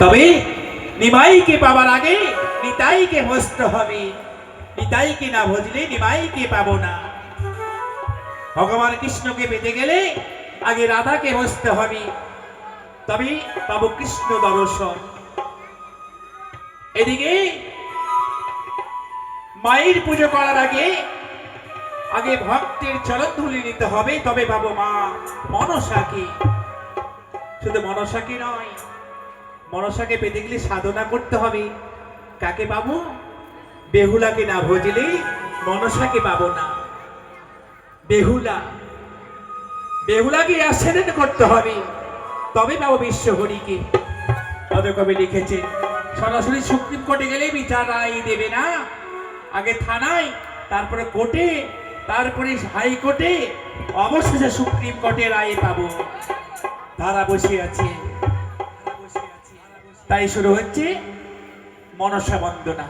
তবে নিমাইকে পাবার আগে নিতাইকে ভজতে হবে। নিতাইকে না ভজলে নিমাইকে পাবো না। ভগবান কৃষ্ণকে পেতে গেলে আগে রাধাকে ভজতে হবে, তবে পাবো কৃষ্ণ দর্শন। এদিকে মায়ের পুজো করার আগে আগে ভক্তের চরণ ধুলি নিতে হবে, তবে পাবো মা মনসাকে। শুধু মনসাকে নয়, মনসাকে পেতে গেলে সাধনা করতে হবে। কাকে পাবো? বেহুলাকে না ভজলে মনসাকে পাবো না। বেহুলা, বেহুলাকে আশ্রয় করতে হবে, তবে পাবো বিশ্বহরিকে। কবি লিখেছে সরাসরি সুপ্রিম কোর্টে গেলে বিচার রায় দেবে না, আগে থানায়, তারপরে কোর্টে, তারপরে হাইকোর্টে, অবশেষে সুপ্রিম কোর্টে রায় পাবো। ধারা বসে আছে, তাই শুরু হচ্ছে মনসা বন্দনা।